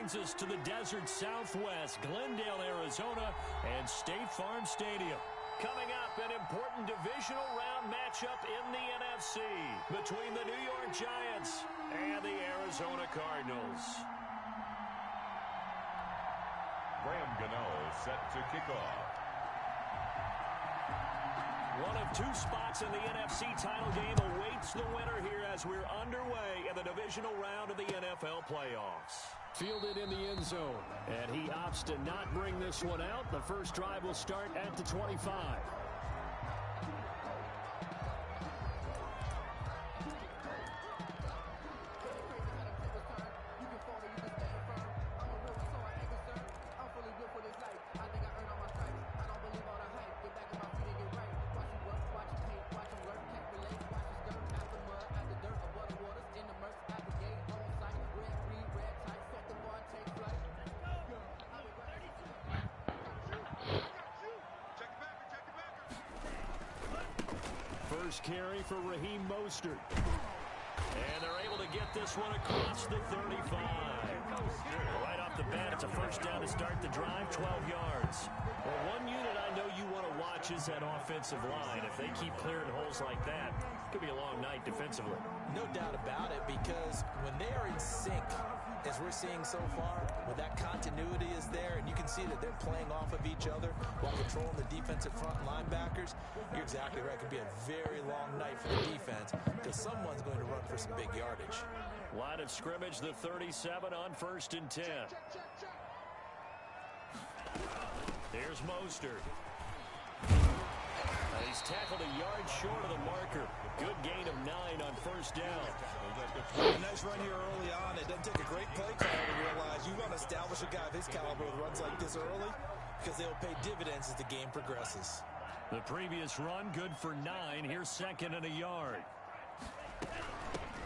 brings us to the desert Southwest, Glendale, Arizona, and State Farm Stadium. Coming up, an important divisional round matchup in the NFC between the New York Giants and the Arizona Cardinals. Graham Gano set to kick off. One of two spots in the NFC title game awaits the winner here as we're underway in the divisional round of the NFL playoffs. Fielded in the end zone, and he opts to not bring this one out. The first drive will start at the 25. First carry for Raheem Mostert. And they're able to get this one across the 35. Right off the bat, it's a first down to start the drive, 12 yards. Well, one unit I know you want to watch is that offensive line. If they keep clearing holes like that, it could be a long night defensively. No doubt about it, because when they are in sync, as we're seeing so far, when that continuity is there, and you can see that they're playing off of each other while controlling the defensive front linebackers, you're exactly right. It could be a very long night for the defense because someone's going to run for some big yardage. Line of scrimmage, the 37 on 1st and 10. Here's Mostert. He's tackled a yard short of the marker. Good gain of 9 on 1st down. Nice run here early on. It doesn't take a great play call to realize you want to establish a guy of his caliber with runs like this early because they'll pay dividends as the game progresses. The previous run, good for 9. Here's 2nd and a yard.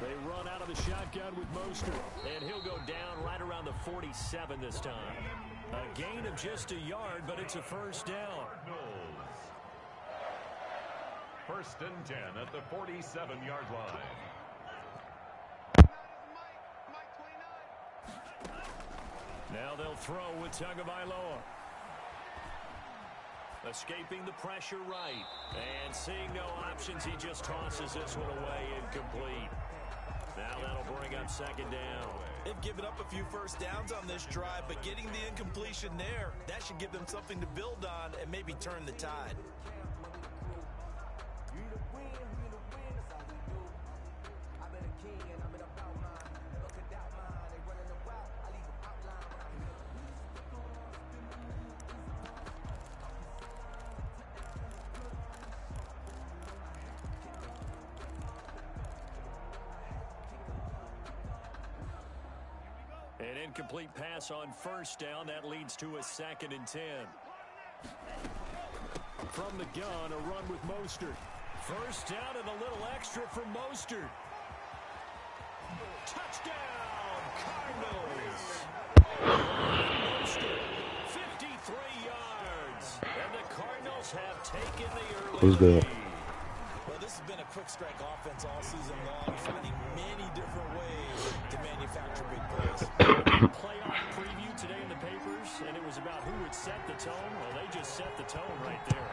They run out of the shotgun with Mostert, and he'll go down right around the 47 this time. A gain of just a yard, but it's a first down. First and 10 at the 47-yard line. Now they'll throw with Tagovailoa. Escaping the pressure right. And seeing no options, he just tosses this one away incomplete. Now that'll bring up 2nd down. They've given up a few first downs on this drive, but getting the incompletion there, that should give them something to build on and maybe turn the tide. An incomplete pass on 1st down. That leads to a 2nd and 10. From the gun, a run with Mostert. First down and a little extra for Mostert. Touchdown, Cardinals. Mostert, 53 yards. And the Cardinals have taken the early lead. Well, this has been a quick strike offense all season long, finding many different ways to manufacture big plays. Playoff preview today in the papers, and it was about who would set the tone. Well, they just set the tone right there.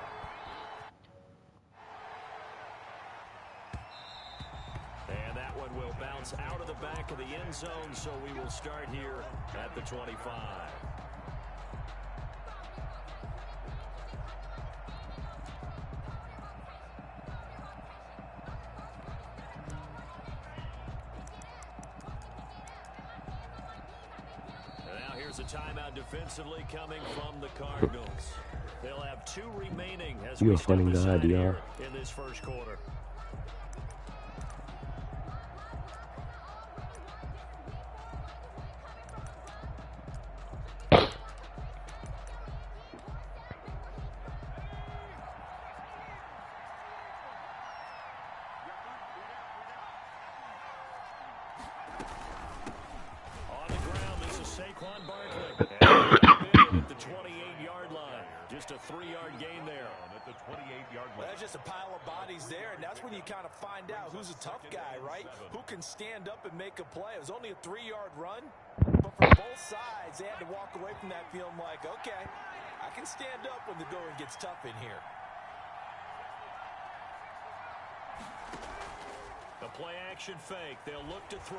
And that one will bounce out of the back of the end zone, so we will start here at the 25. A timeout defensively coming from the Cardinals. They'll have 2 remaining as we step aside here in this first quarter. At the 28-yard line. Just a 3-yard gain there. At the 28-yard line. Well, that's just a pile of bodies there, and that's when you kind of find out who's a tough guy, right? Who can stand up and make a play. It was only a 3-yard run, but for both sides, defense, they had to walk away from that feeling like, okay, I can stand up when the going gets tough in here. The play action fake. They'll look to throw.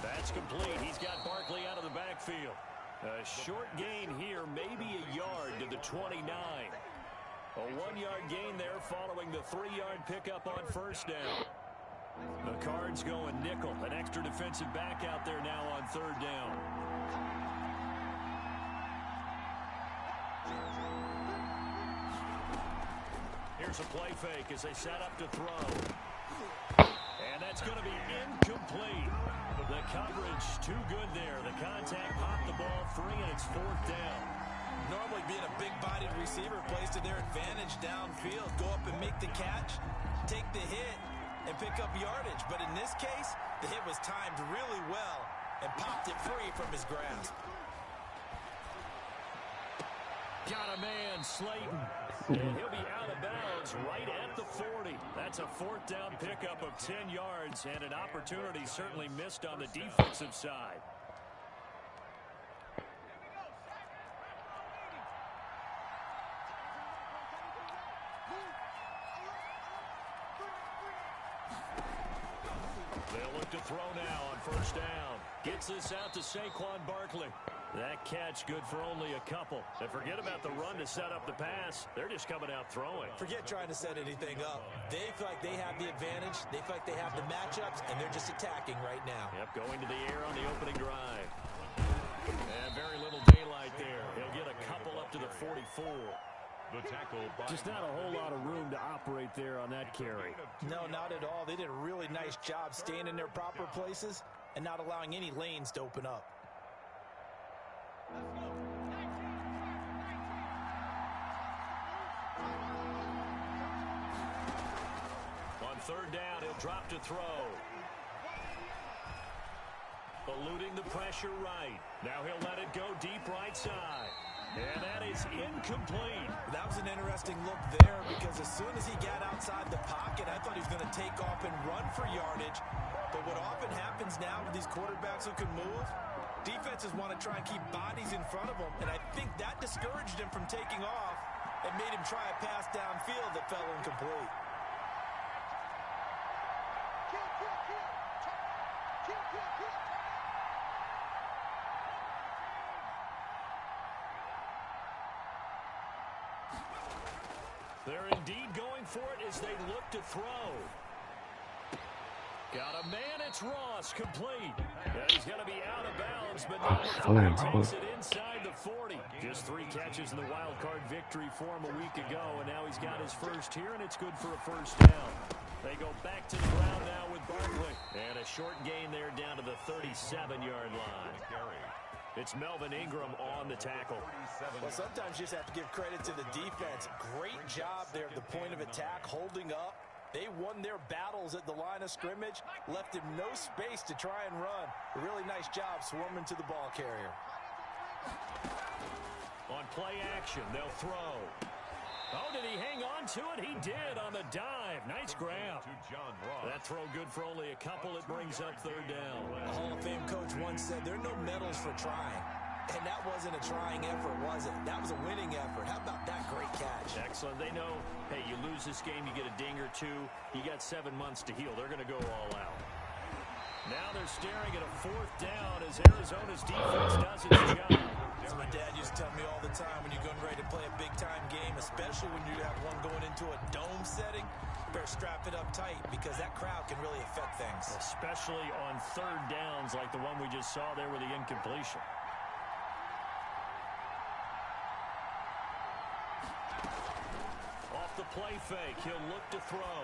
That's complete. He's got Barkley out of the backfield. A short gain here, maybe a yard to the 29. A 1-yard gain there following the 3-yard pickup on first down. The Cards going nickel. An extra defensive back out there now on third down. Here's a play fake as they set up to throw. And that's going to be incomplete. The coverage too good there. The contact popped the ball free, and it's fourth down. Normally being a big-bodied receiver plays to their advantage downfield. Go up and make the catch, take the hit, and pick up yardage. But in this case, the hit was timed really well and popped it free from his grasp. Got a man, Slayton. And he'll be out of bounds right at the 40. That's a fourth down pickup of 10 yards and an opportunity certainly missed on the defensive side. They'll look to throw now on first down. Gets this out to Saquon Barkley. That catch good for only a couple. And forget about the run to set up the pass. They're just coming out throwing. Forget trying to set anything up. They feel like they have the advantage. They feel like they have the matchups, and they're just attacking right now. Yep, going to the air on the opening drive. And very little daylight there. He'll get a couple up to the 44. The tackle by just not a whole lot of room to operate there on that carry. No, not at all. They did a really nice job staying in their proper places and not allowing any lanes to open up. On third down, he'll drop to throw. Eluding the pressure right. Now he'll let it go deep right side. And that is incomplete. That was an interesting look there because as soon as he got outside the pocket, I thought he was going to take off and run for yardage. But what often happens now with these quarterbacks who can move, defenses want to try and keep bodies in front of them. And I think that discouraged him from taking off and made him try a pass downfield that fell incomplete. They're indeed going for it as they look to throw. Got a man, it's Ross, complete. And he's going to be out of bounds, but now takes it inside the 40. Just 3 catches in the wild card victory for him a week ago, and now he's got his first here, and it's good for a first down. They go back to the ground now with Barkley. And a short gain there down to the 37-yard line. It's Melvin Ingram on the tackle. Well, sometimes you just have to give credit to the defense. Great job there at the point of attack, holding up. They won their battles at the line of scrimmage, left him no space to try and run. A really nice job swarming to the ball carrier. On play action, they'll throw. Oh, did he hang on to it? He did on the dive. Nice grab. That throw good for only a couple. It brings up third down. A Hall of Fame coach once said there are no medals for trying. And that wasn't a trying effort, was it? That was a winning effort. How about that great catch? Excellent. They know, hey, you lose this game, you get a ding or two. You got 7 months to heal. They're going to go all out. Now they're staring at a fourth down as Arizona's defense does its job. As my dad used to tell me all the time, when you're getting ready to play a big-time game, especially when you have one going into a dome setting, you better strap it up tight because that crowd can really affect things. Especially on third downs like the one we just saw there with the incompletion. Off the play fake, he'll look to throw.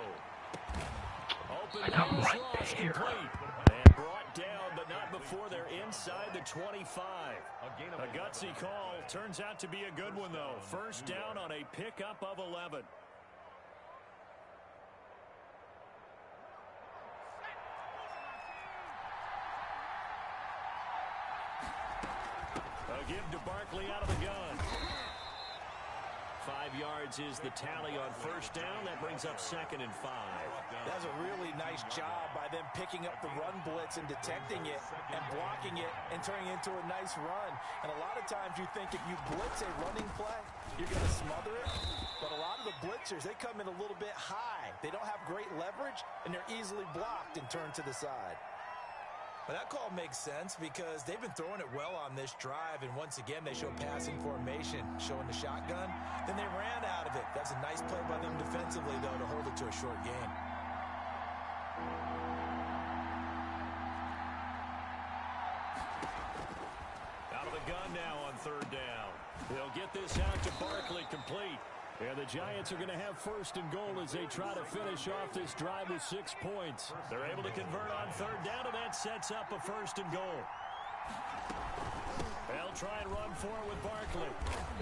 Open nose, Ross complete. And brought down, but not before they're inside the 25. A gutsy call. Turns out to be a good one, though. First down on a pickup of 11. A give to Barkley out of the gun. 5 yards is the tally on first down. That brings up 2nd and 5. That's a really nice job by them picking up the run blitz and detecting it and blocking it and turning it into a nice run. And a lot of times you think if you blitz a running play, you're going to smother it. But a lot of the blitzers, they come in a little bit high. They don't have great leverage, and they're easily blocked and turned to the side. But that call makes sense because they've been throwing it well on this drive, and once again, they show passing formation, showing the shotgun. Then they ran out of it. That's a nice play by them defensively, though, to hold it to a short gain. Out of the gun now on 3rd down. They'll get this out to Barkley, complete. And the Giants are going to have 1st and goal as they try to finish off this drive with 6 points. They're able to convert on 3rd down, and that sets up a 1st and goal. They'll try and run for it with Barkley.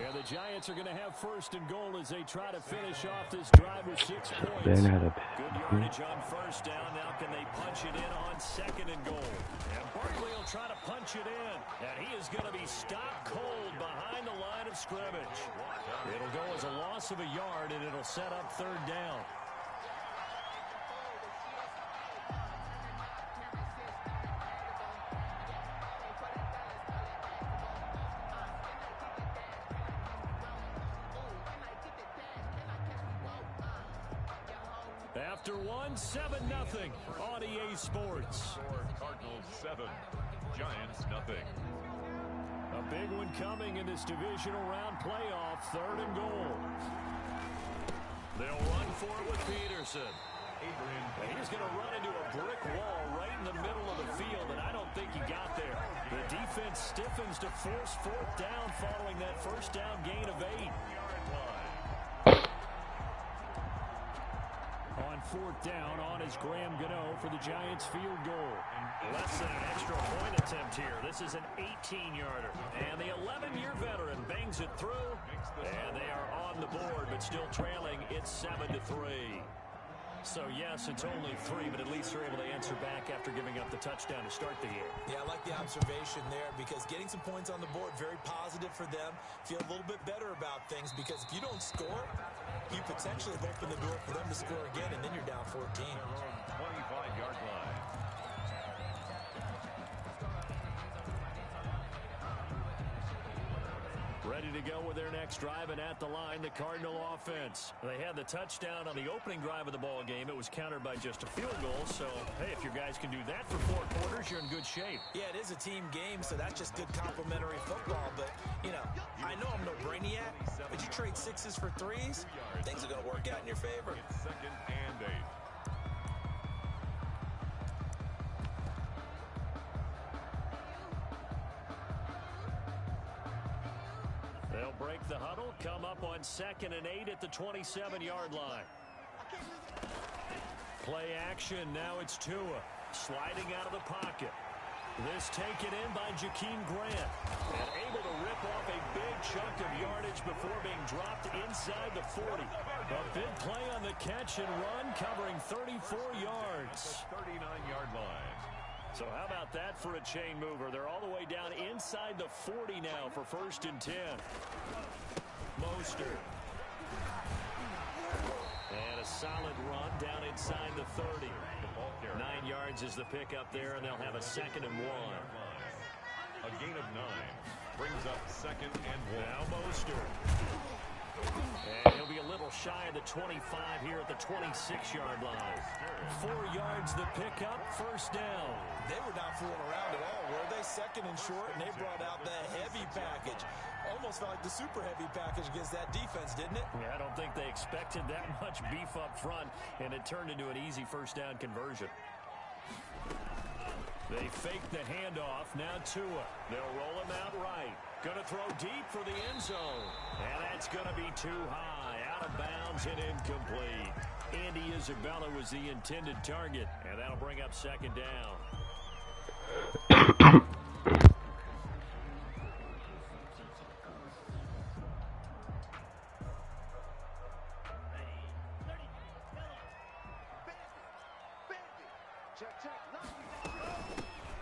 And the Giants are going to have 1st and goal as they try to finish off this drive with 6 points. Good yardage on 1st down. Now can they punch it in on 2nd and goal? And Barkley will try to punch it in. And he is going to be stopped cold behind the line of scrimmage. It'll go as a loss of a yard, and it'll set up 3rd down. After 7-0 on EA Sports. Cardinals 7, Giants nothing. A big one coming in this divisional round playoff, 3rd and goal. They'll run for it with Peterson. And he's going to run into a brick wall right in the middle of the field, and I don't think he got there. The defense stiffens to force 4th down following that 1st down gain of 8. On 4th down, on is Graham Gano for the Giants field goal. Less than an extra point attempt here. This is an 18-yarder. And the 11-year veteran bangs it through. And they are on the board, but still trailing. It's 7-3. So, yes, it's only 3, but at least they're able to answer back after giving up the touchdown to start the game. Yeah, I like the observation there because getting some points on the board, very positive for them. Feel a little bit better about things because if you don't score, you potentially have opened the door for them to score again, and then you're down 14. 25-yard line. Ready to go with their next drive, and at the line, the Cardinal offense. They had the touchdown on the opening drive of the ball game. It was countered by just a field goal, so, hey, if your guys can do that for 4 quarters, you're in good shape. Yeah, it is a team game, so that's just good complimentary football, but, you know, I know I'm no brainiac, but you trade 6s for 3s, things are going to work out in your favor. It's 2nd and 8. They'll break the huddle, come up on 2nd and 8 at the 27-yard line. Play action, now it's Tua, sliding out of the pocket. This taken in by Jakeem Grant, and able to rip off a big chunk of yardage before being dropped inside the 40. A big play on the catch and run, covering 34 yards. 39-yard line. So how about that for a chain mover? They're all the way down inside the 40 now for 1st and 10. Mostert. And a solid run down inside the 30. 9 yards is the pickup there, and they'll have a 2nd and 1. A gain of 9 brings up 2nd and 1. Now Mostert. And he'll be a little shy of the 25 here at the 26-yard line. 4 yards the pickup, 1st down. They were not fooling around at all, were they? 2nd and short, and they brought out the heavy package. Almost felt like the super heavy package against that defense, didn't it? Yeah, I don't think they expected that much beef up front, and it turned into an easy 1st down conversion. They fake the handoff. Now Tua. They'll roll him out right. Going to throw deep for the end zone. And that's going to be too high. Out of bounds and incomplete. Andy Isabella was the intended target. And that'll bring up 2nd down.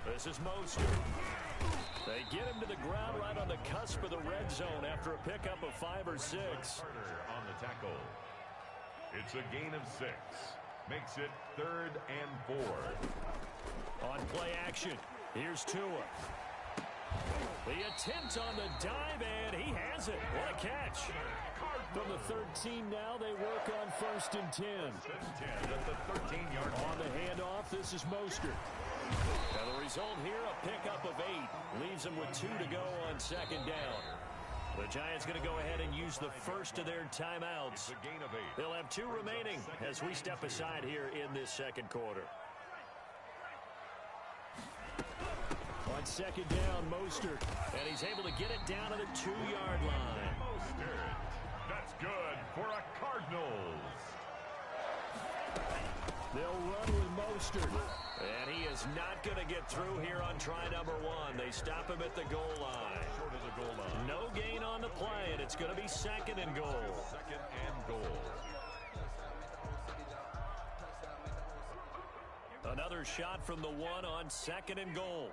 This is Mostert. They They get him to the ground right on the cusp of the red zone after a pickup of 5 or 6. On the tackle. It's a gain of 6. Makes it 3rd and 4. On play action, here's Tua. The attempt on the dive, and he has it. What a catch. From the 13 now, they work on 1st and 10. At the 13-yard line. On the handoff, this is Mostert. And the result here, a pickup of 8. Leaves them with 2 to go on 2nd down. The Giants going to go ahead and use the first of their timeouts. A gain of 8. They'll have 2 remaining as we step aside here in this 2nd quarter. On 2nd down, Mostert. And he's able to get it down to the 2-yard line. Mostert. That's good for a Cardinals. They'll run with Mostert. And he is not going to get through here on try number 1. They stop him at the goal line. Short of the goal line. No gain on the play, and it's going to be 2nd and goal. 2nd and goal. Another shot from the 1 on 2nd and goal.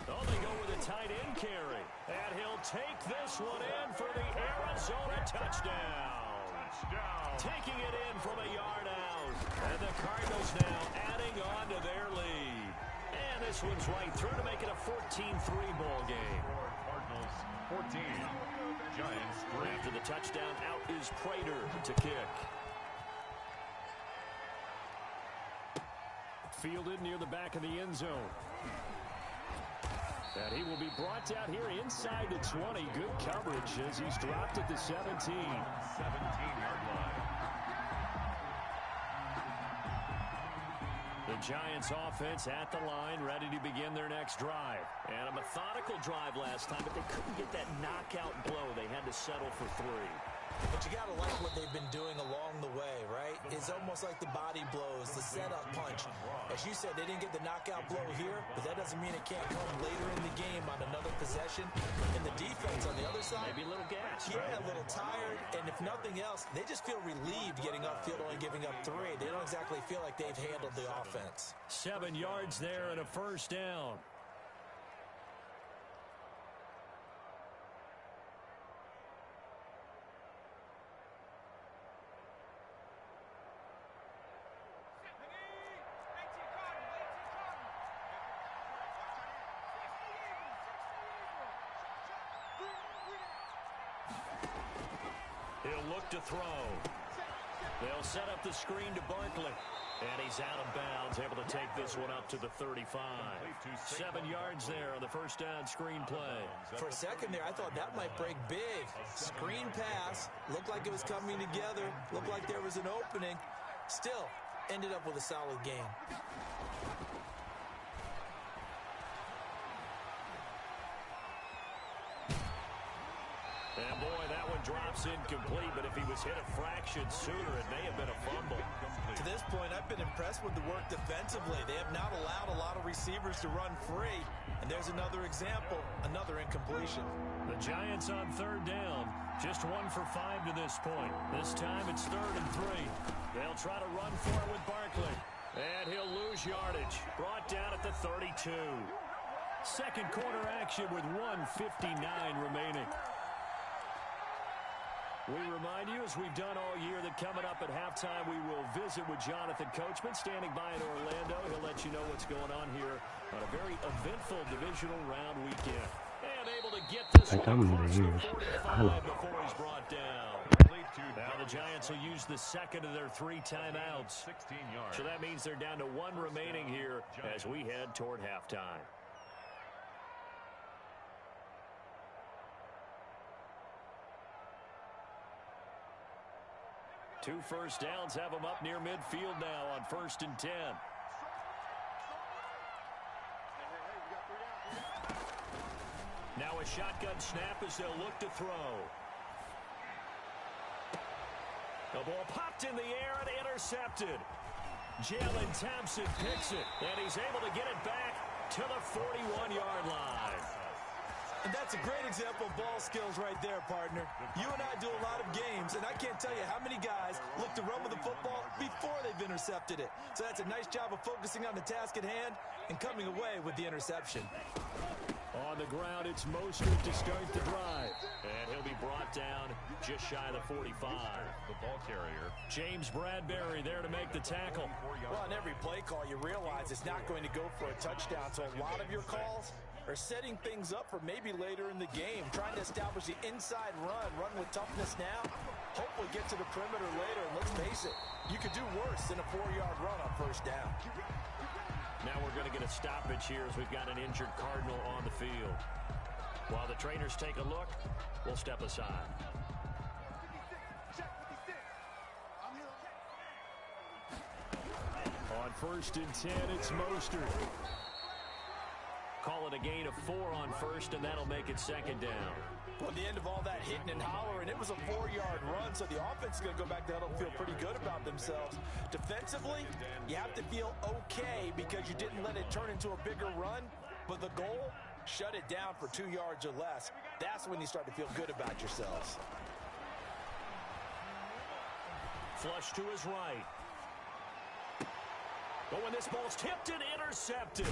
Oh, they go with a tight end carry. And he'll take this one in for the Arizona touchdown. Taking it in from a yard out. And the Cardinals now adding on to their lead. And this one's right through to make it a 14-3 ball game. Cardinals 14. Giants 3. After the touchdown, out is Prater to kick. Fielded near the back of the end zone. And he will be brought out here inside the 20. Good coverage as he's dropped at the 17. 17-yard line. The Giants offense at the line, ready to begin their next drive. And a methodical drive last time, but they couldn't get that knockout blow. They had to settle for 3. But you got to like what they've been doing along the way, right? It's almost like the body blows, the setup punch. As you said, they didn't get the knockout blow here, but that doesn't mean it can't come later in the game on another possession. And the defense on the other side, maybe a little gas. Yeah, right? A little tired. And if nothing else, they just feel relieved getting upfield, only giving up 3. They don't exactly feel like they've handled the offense. 7 yards there and a 1st down. He'll look to throw. They'll set up the screen to Barkley. And he's out of bounds, able to take this one up to the 35. 7 yards there on the 1st down screen play. For a second there, I thought that might break big. Screen pass. Looked like it was coming together. Looked like there was an opening. Still, ended up with a solid game. And boy, that one drops incomplete, but if he was hit a fraction sooner, it may have been a fumble. To this point, I've been impressed with the work defensively. They have not allowed a lot of receivers to run free. And there's another example, another incompletion. The Giants on 3rd down, just 1 for 5 to this point. This time it's 3rd and 3. They'll try to run for it with Barkley. And he'll lose yardage, brought down at the 32. 2nd quarter action with 1:59 remaining. We remind you, as we've done all year, that coming up at halftime, we will visit with Jonathan Coachman, standing by in Orlando. He'll let you know what's going on here on a very eventful divisional round weekend. And able to get this one across the 45 before he's brought down. Now the Giants will use the 2nd of their 3 timeouts. 16 yards. So that means they're down to 1 remaining here as we head toward halftime. 2 first downs have them up near midfield now on 1st and 10. Now a shotgun snap as they'll look to throw. The ball popped in the air and intercepted. Jalen Thompson picks it, and he's able to get it back to the 41-yard line. And that's a great example of ball skills right there, partner. You and I do a lot of games, and I can't tell you how many guys look to run with the football before they've intercepted it. So that's a nice job of focusing on the task at hand and coming away with the interception. On the ground, it's Mostert to start the drive. And he'll be brought down just shy of the 45. The ball carrier. James Bradbury there to make the tackle. Well, on every play call, you realize it's not going to go for a touchdown. So a lot of your calls are setting things up for maybe later in the game, trying to establish the inside run with toughness now, hopefully get to the perimeter later. And let's face it, you could do worse than a 4-yard run on first down. Now we're going to get a stoppage here as we've got an injured Cardinal on the field. While the trainers take a look, we'll step aside. On 1st and 10, it's Mostert. Call it a gain of 4 on first, and that'll make it 2nd down. Well, at the end of all that hitting and hollering, it was a 4-yard run, so the offense is going to go back to huddle and feel pretty good about themselves. Defensively, you have to feel okay because you didn't let it turn into a bigger run, but the goal, shut it down for 2 yards or less. That's when you start to feel good about yourselves. Flush to his right. Oh, and this ball's tipped and intercepted.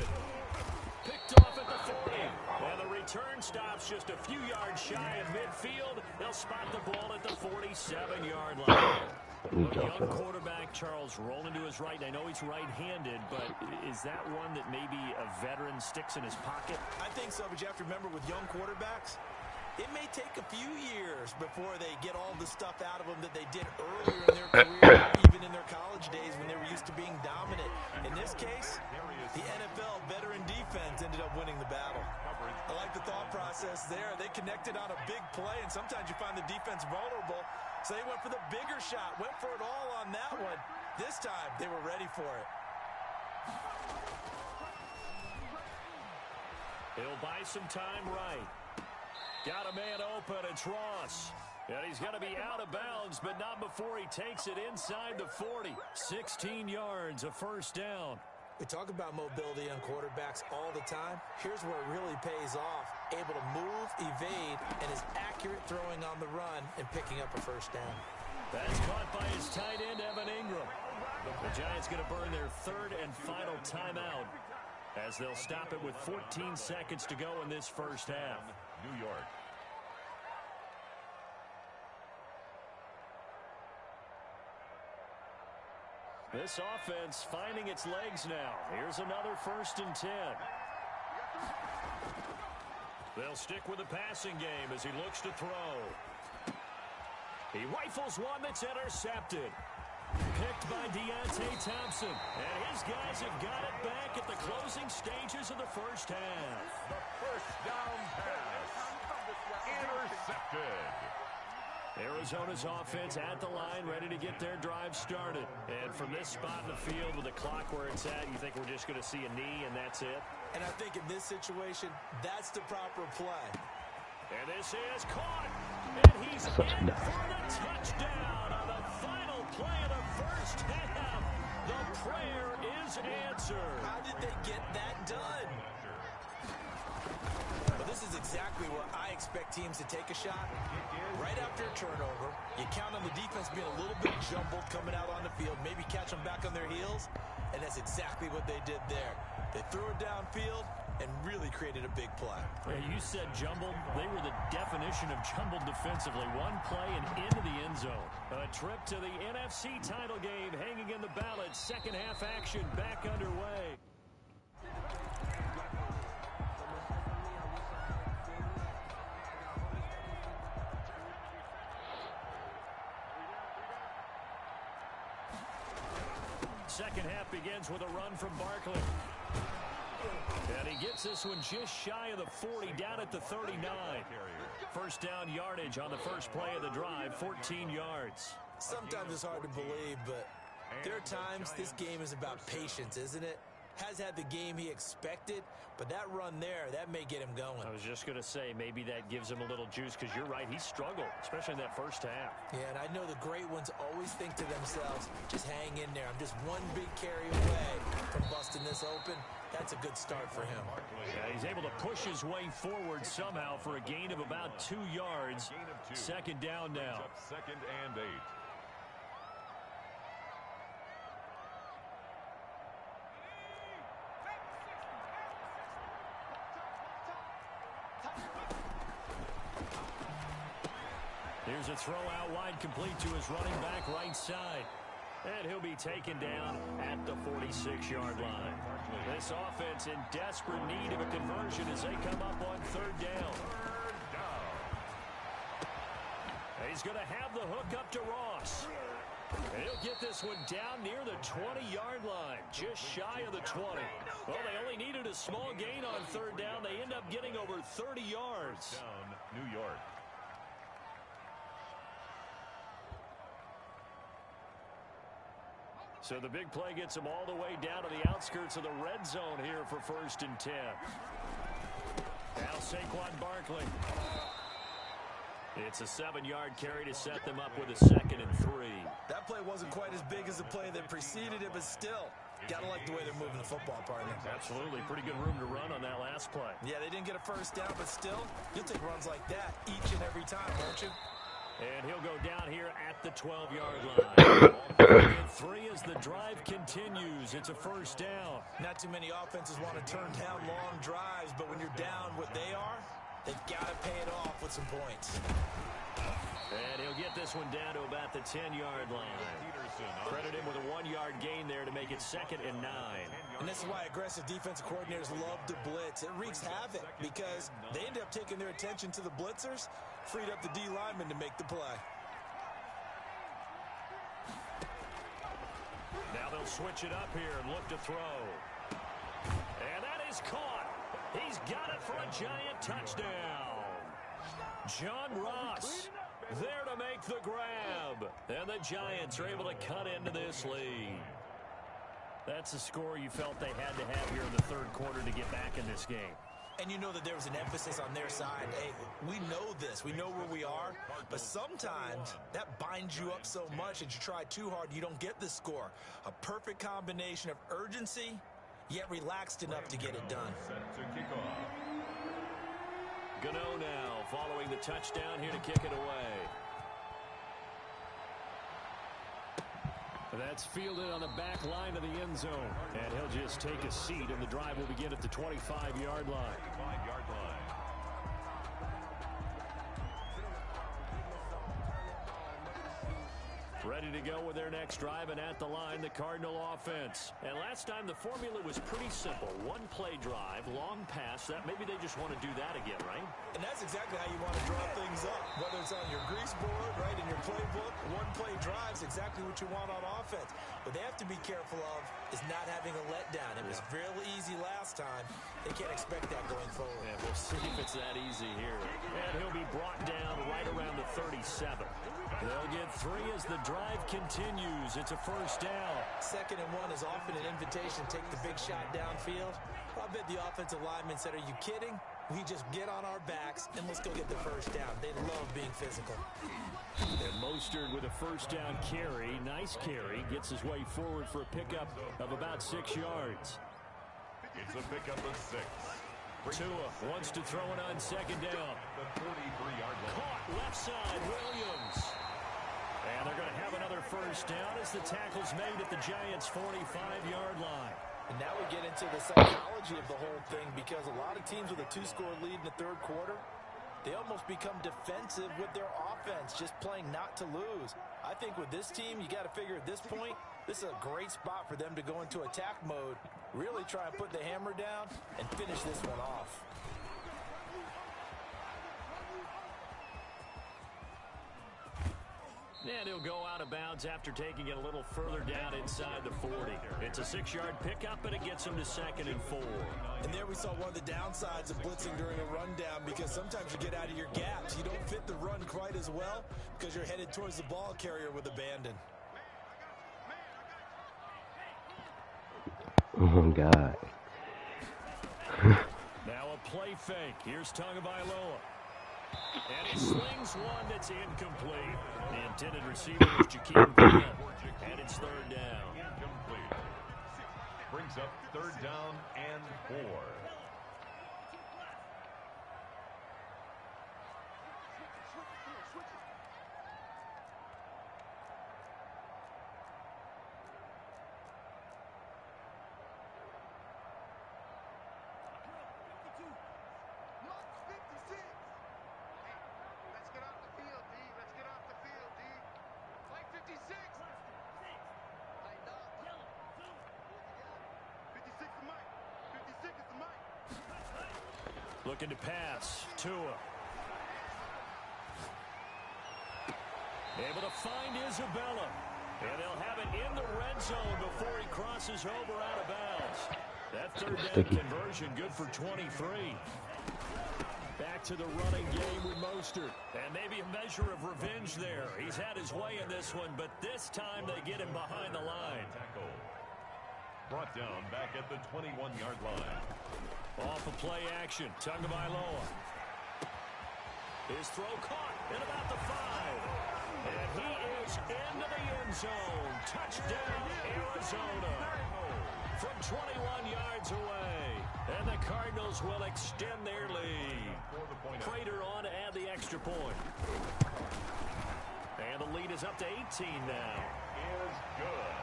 Picked off at the 40. And the return stops just a few yards shy of midfield. They'll spot the ball at the 47-yard line. Young quarterback Charles rolling to his right. I know he's right-handed, but is that one that maybe a veteran sticks in his pocket? I think so, but you have to remember with young quarterbacks, it may take a few years before they get all the stuff out of them that they did earlier in their career, even in their college days when they were used to being dominant. In this case, the NFL veteran defense ended up winning the battle. I like the thought process there. They connected on a big play, and sometimes you find the defense vulnerable, so they went for the bigger shot, went for it all on that one. This time, they were ready for it. He'll buy some time right. Got a man open, it's Ross. And he's going to be out of bounds, but not before he takes it inside the 40. 16 yards, a first down. We talk about mobility on quarterbacks all the time. Here's where it really pays off. Able to move, evade, and is accurate throwing on the run and picking up a first down. That's caught by his tight end, Evan Ingram. The Giants going to burn their 3rd and final timeout as they'll stop it with 14 seconds to go in this first half. New York. This offense finding its legs now. Here's another 1st and 10. They'll stick with the passing game as he looks to throw. He rifles one that's intercepted. Picked by Deontay Thompson. And his guys have got it back at the closing stages of the first half. The first down pass. Intercepted. Arizona's offense at the line, ready to get their drive started. And from this spot in the field with the clock where it's at, you think we're just going to see a knee and that's it? And I think in this situation, that's the proper play. And this is caught. And he's in for the touchdown on the final play of the first half. The prayer is answered. How did they get that done? Well, this is exactly where I expect teams to take a shot. Right after a turnover, you count on the defense being a little bit jumbled coming out on the field, maybe catch them back on their heels, and that's exactly what they did there. They threw it downfield and really created a big play. Yeah, you said jumbled. They were the definition of jumbled defensively. One play and into the end zone. A trip to the NFC title game hanging in the balance. Second half action back underway. Second half begins with a run from Barkley. And he gets this one just shy of the 40, down at the 39. First down yardage on the first play of the drive, 14 yards. Sometimes it's hard to believe, but there are times this game is about patience, isn't it? Has had the game he expected, but that run there, that may get him going. I was just going to say, maybe that gives him a little juice, because you're right, he struggled, especially in that first half. Yeah, and I know the great ones always think to themselves, just hang in there. I'm just one big carry away from busting this open. That's a good start for him. Yeah, he's able to push his way forward somehow for a gain of about 2 yards. Second down now. Second and 8. Here's a throw out wide, complete to his running back right side. And he'll be taken down at the 46-yard line. This offense in desperate need of a conversion as they come up on third down. He's going to have the hook up to Ross. And he'll get this one down near the 20-yard line, just shy of the 20. Well, they only needed a small gain on third down. They end up getting over 30 yards. Down, New York. So the big play gets him all the way down to the outskirts of the red zone here for 1st and 10. Now Saquon Barkley. It's a 7-yard carry to set them up with a 2nd and 3. That play wasn't quite as big as the play that preceded it, but still, gotta like the way they're moving the football, partner. Absolutely. Pretty good room to run on that last play. Yeah, they didn't get a first down, but still, you'll take runs like that each and every time, won't you? And he'll go down here at the 12-yard line. 3 as the drive continues. It's a 1st down. Not too many offenses want to turn down long drives, but when you're down what they are, they've got to pay it off with some points. And he'll get this one down to about the 10-yard line. Credit him with a 1-yard gain there to make it 2nd and 9. And this is why aggressive defensive coordinators love to blitz. It wreaks havoc because they end up taking their attention to the blitzers, freed up the D lineman to make the play. Now they'll switch it up here and look to throw. And that is caught. He's got it for a giant touchdown. John Ross there to make the grab. And the Giants are able to cut into this lead. That's the score you felt they had to have here in the third quarter to get back in this game. And you know that there was an emphasis on their side. Hey, we know this. We know where we are. But sometimes that binds you up so much that you try too hard, you don't get the score. A perfect combination of urgency, yet relaxed enough to get it done. Gano now following the touchdown here to kick it away. That's fielded on the back line of the end zone. And he'll just take a seat, and the drive will begin at the 25-yard line. Ready to go with their next drive, and at the line, the Cardinal offense. And last time, the formula was pretty simple. One-play drive, long pass. That maybe they just want to do that again, right? And that's exactly how you want to draw things up. Whether it's on your grease board, right, in your playbook, one-play drive's exactly what you want on offense. What they have to be careful of is not having a letdown. It was real easy last time. They can't expect that going forward. And we'll see if it's that easy here. And he'll be brought down right around the 37. They'll get 3 as the drive continues. It's a 1st down. 2nd and 1 is often an invitation to take the big shot downfield. I bet the offensive lineman said, are you kidding? We just get on our backs and let's go get the 1st down. They love being physical. And Mostert with a 1st down carry. Nice carry. Gets his way forward for a pickup of about 6 yards. It's a pickup of 6. Tua wants to throw it on 2nd down. The 43-yard line. Caught left side, Williams. And they're going to have another 1st down as the tackle's made at the Giants' 45-yard line. And now we get into the psychology of the whole thing, because a lot of teams with a 2-score lead in the third quarter, they almost become defensive with their offense, just playing not to lose. I think with this team, you got to figure at this point, this is a great spot for them to go into attack mode, really try and put the hammer down and finish this one off. And he'll go out of bounds after taking it a little further down inside the 40. It's a 6-yard pickup, and it gets him to 2nd and 4. And there we saw one of the downsides of blitzing during a rundown, because sometimes you get out of your gaps. You don't fit the run quite as well because you're headed towards the ball carrier with abandon. Oh, God. Now a play fake. Here's Tagovailoa. And he slings one that's incomplete. The intended receiver was Jakeem Grant. And it's 3rd down. brings up 3rd down and 4. Looking to pass. Tua. Able to find Isabella. And they'll have it in the red zone before he crosses over out of bounds. That 3rd down conversion good for 23. Back to the running game with Mostert. And maybe a measure of revenge there. He's had his way in this one, but this time they get him behind the line. Brought down back at the 21-yard line. Off of play action, Tagovailoa. His throw caught at about the 5. And he is into the end zone. Touchdown, Arizona. From 21 yards away. And the Cardinals will extend their lead. Prater on to add the extra point. And the lead is up to 18 now. Is good.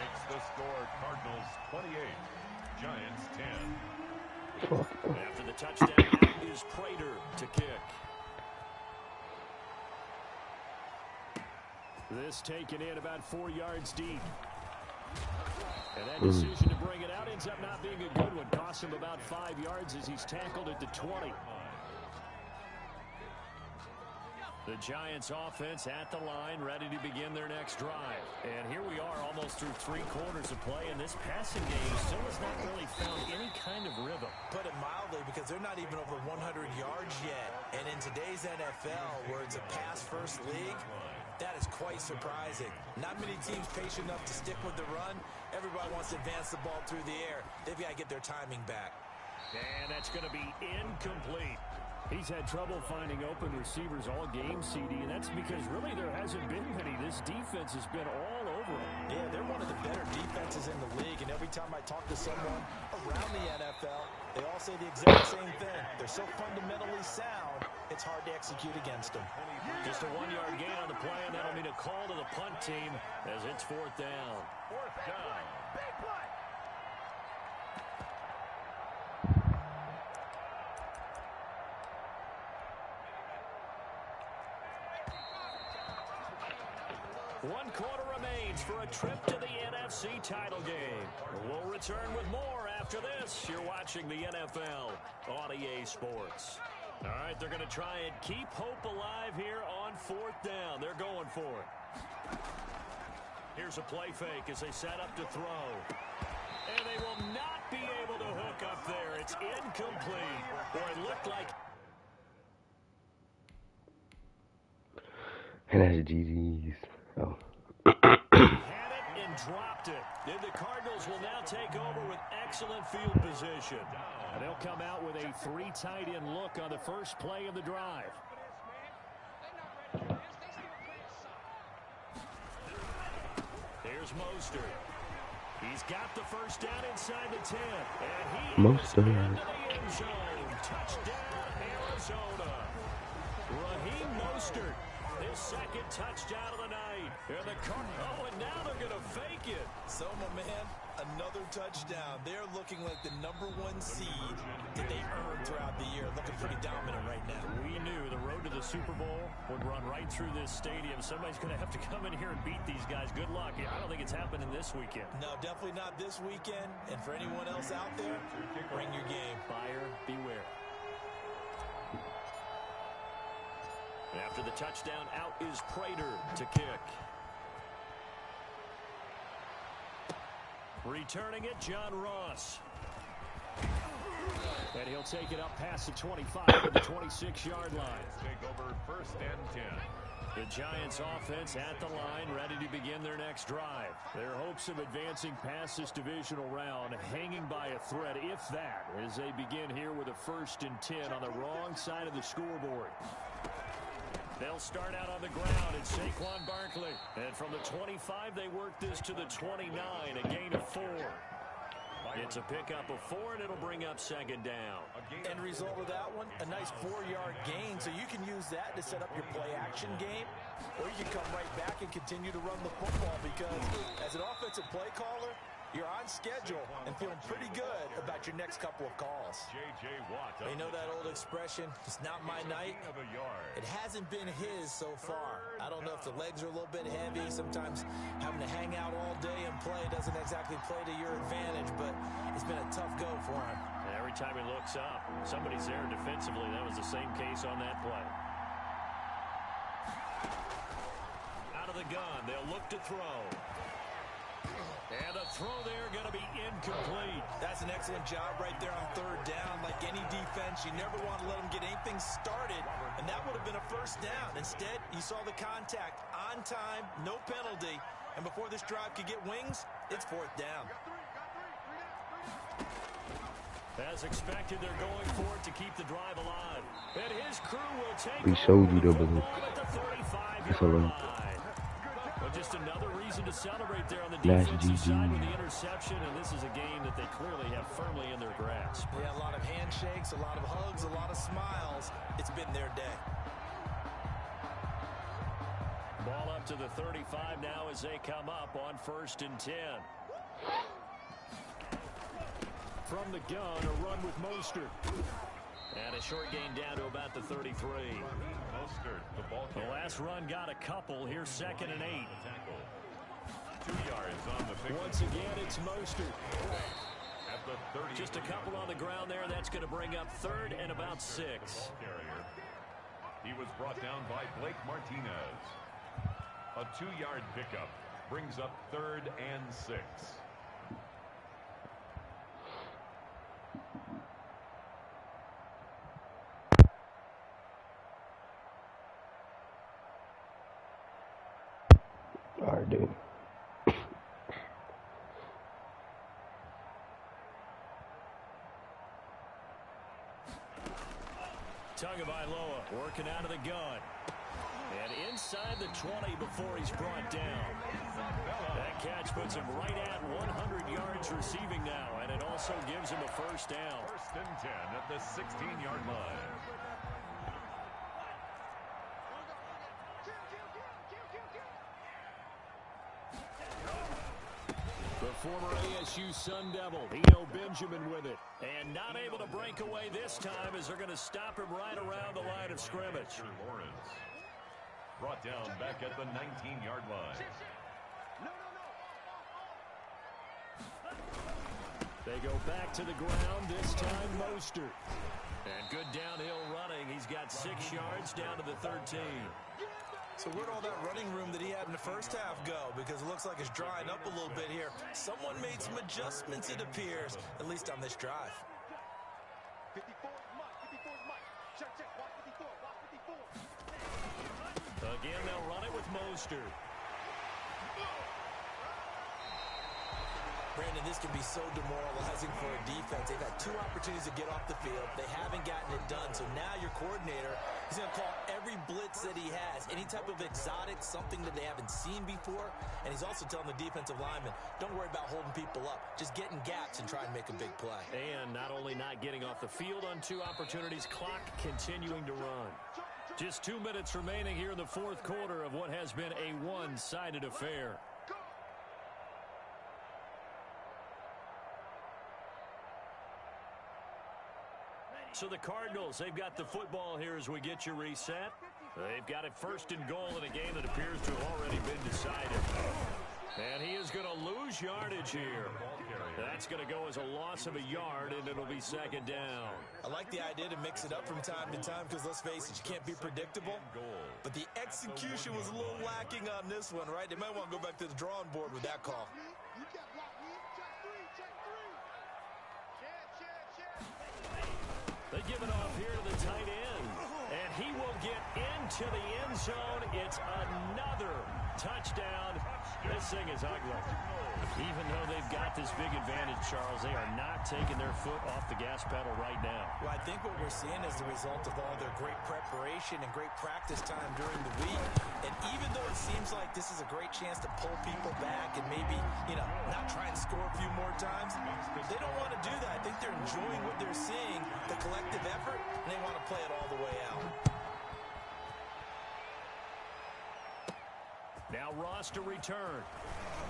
Makes the score Cardinals 28. Giants 10. After the touchdown is Prater to kick. This taken in about 4 yards deep. And that decision to bring it out ends up not being a good one. Costs him about 5 yards as he's tackled at the 20. The Giants offense at the line, ready to begin their next drive. And here we are almost through 3 quarters of play, and this passing game still has not really found any kind of rhythm. Put it mildly, because they're not even over 100 yards yet. And in today's NFL, where it's a pass-first league, that is quite surprising. Not many teams patient enough to stick with the run. Everybody wants to advance the ball through the air. They've got to get their timing back. And that's going to be incomplete. He's had trouble finding open receivers all game, CD, and that's because really there hasn't been many. This defense has been all over him. Yeah, they're one of the better defenses in the league, and every time I talk to someone around the NFL, they all say the exact same thing. They're so fundamentally sound, it's hard to execute against them. Just a 1-yard gain on the play, and that'll mean a call to the punt team as it's 4th down. 4th down. Big play. One quarter remains for a trip to the NFC title game. We'll return with more after this. You're watching the NFL on EA Sports. All right, they're going to try and keep hope alive here on 4th down. They're going for it. Here's a play fake as they set up to throw. And they will not be able to hook up there. It's incomplete. Or it looked like... And that's GG's. Oh. Had it and dropped it. Then the Cardinals will now take over with excellent field position. And they'll come out with a 3 tight end look on the first play of the drive. Here's Mostert. He's got the first down inside the 10. And he is into the end zone. Touchdown, Arizona. Raheem Mostert. His 2nd touchdown of the night. And now they're going to fake it. So, my man, another touchdown. They're looking like the #1 seed that they earned throughout the year. Looking pretty dominant right now. We knew the road to the Super Bowl would run right through this stadium. Somebody's going to have to come in here and beat these guys. Good luck. I don't think it's happening this weekend. No, definitely not this weekend. And for anyone else out there, bring your game. Buyer beware. After the touchdown, out is Prater to kick. Returning it, John Ross. And he'll take it up past the 25 to the 26-yard line. Take over 1st and 10. The Giants offense at the line, ready to begin their next drive. Their hopes of advancing past this divisional round hanging by a thread, if that, as they begin here with a 1st and 10 on the wrong side of the scoreboard. They'll start out on the ground. It's Saquon Barkley. And from the 25, they work this to the 29, a gain of 4. It's a pickup of 4, and it'll bring up second down. End result of that one, a nice 4-yard gain. So you can use that to set up your play-action game, or you can come right back and continue to run the football because as an offensive play caller, you're on schedule and feeling pretty good about your next couple of calls. You know that old expression, it's not my night. It hasn't been his so far. I don't know if the legs are a little bit heavy. Sometimes having to hang out all day and play doesn't exactly play to your advantage, but it's been a tough go for him. Every time he looks up, somebody's there defensively. That was the same case on that play. Out of the gun, they'll look to throw. And the throw there going to be incomplete. That's an excellent job right there on third down. Like any defense, you never want to let them get anything started, and that would have been a first down. Instead, you saw the contact on time, no penalty, and before this drive could get wings, it's fourth down. As expected, they're going for it to keep the drive alive. And his crew will take We showed you the football at the 35-yard line. Well, just another reason to celebrate there on the defensive side with the interception, and this is a game that they clearly have firmly in their grasp. Yeah, a lot of handshakes, a lot of hugs, a lot of smiles. It's been their day. Ball up to the 35 now as they come up on 1st and 10. From the gun, a run with Mostert. And a short gain down to about the 33. The last run got a couple. Here's 2nd and 8. 2 yards on the pick. Once again, it's Mostert. Just a couple on the ground there. That's going to bring up 3rd and about 6. He was brought down by Blake Martinez. A 2-yard pickup brings up 3rd and 6. Alright, dude. Tagovailoa working out of the gun. And inside the 20 before he's brought down. That catch puts him right at 100 yards receiving now, and it also gives him a first down. 1st and 10 at the 16-yard line. The former ASU Sun Devil, Eno Benjamin with it. And not able to break away this time as they're going to stop him right around the line of scrimmage. Lawrence brought down back at the 19-yard line. They go back to the ground, this time Mostert. And good downhill running. He's got 6 yards down to the 13. So where'd all that running room that he had in the first half go? Because it looks like it's drying up a little bit here. Someone made some adjustments, it appears, at least on this drive. 54 is Mike. 54 is Mike. Check, check. Watch 54. Watch 54. Again, they'll run it with Mostert. Brandon, this can be so demoralizing for a defense. They've had 2 opportunities to get off the field. They haven't gotten it done. So now your coordinator is going to call every blitz that he has, any type of exotic, something that they haven't seen before. And he's also telling the defensive lineman, don't worry about holding people up. Just get in gaps and try and make a big play. And not only not getting off the field on 2 opportunities, clock continuing to run. Just 2 minutes remaining here in the 4th quarter of what has been a one-sided affair. So the Cardinals, they've got the football here as we get you reset. They've got it 1st and goal in a game that appears to have already been decided. And he is going to lose yardage here. That's going to go as a loss of a yard, and it'll be 2nd down. I like the idea to mix it up from time to time because, let's face it, you can't be predictable. But the execution was a little lacking on this one, right? They might want to go back to the drawing board with that call. They give it off here to the tight end. And he will get into the end zone. It's another touchdown. This thing is ugly. Even though they've got this big advantage, Charles, they are not taking their foot off the gas pedal right now. Well, I think what we're seeing is the result of all their great preparation and great practice time during the week. And even though it seems like this is a great chance to pull people back and maybe, not try and score a few more times, they don't want to do that. I think they're enjoying what they're seeing, the collective effort, and they want to play it all the way out. Now Ross to return.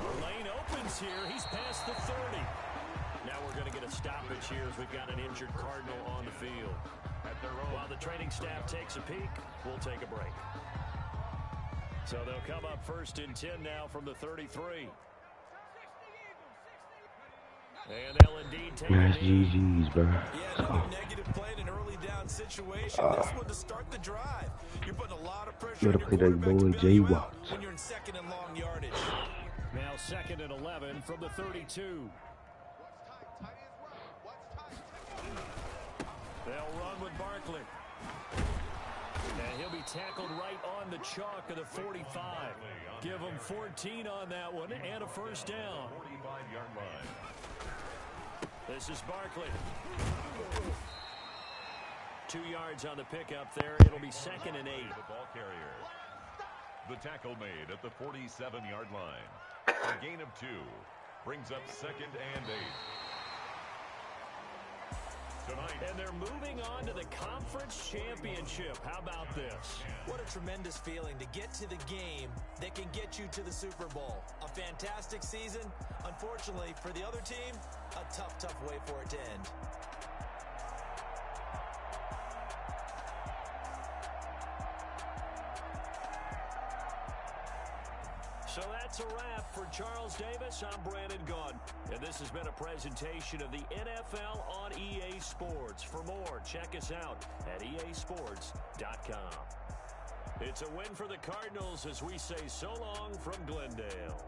The lane opens here. He's past the 30. Now we're going to get a stoppage here as we've got an injured Cardinal on the field. While the training staff takes a peek, we'll take a break. So they'll come up 1st and 10 now from the 33. And they'll indeed take Nice it in. GG's, bro. Yeah, another negative play in an early down situation. This one to start the drive. You're putting a lot of pressure on your Play that quarterback boy to Jay bail you out Watts. when you're in 2nd and long yardage. Now 2nd and 11 from the 32. They'll run with Barkley. And he'll be tackled right on the chalk of the 45. Give him 14 on that one and a first down. 45-yard line. This is Barkley. 2 yards on the pickup there. It'll be 2nd and 8. The ball carrier. The tackle made at the 47-yard line. A gain of 2 brings up 2nd and 8. Tonight. And they're moving on to the conference championship. How about this? What a tremendous feeling to get to the game that can get you to the Super Bowl. A fantastic season. Unfortunately, for the other team, a tough way for it to end. So that's a wrap for Charles Davis. I'm Brandon Gunn. And this has been a presentation of the NFL on EA Sports. For more, check us out at easports.com. It's a win for the Cardinals as we say so long from Glendale.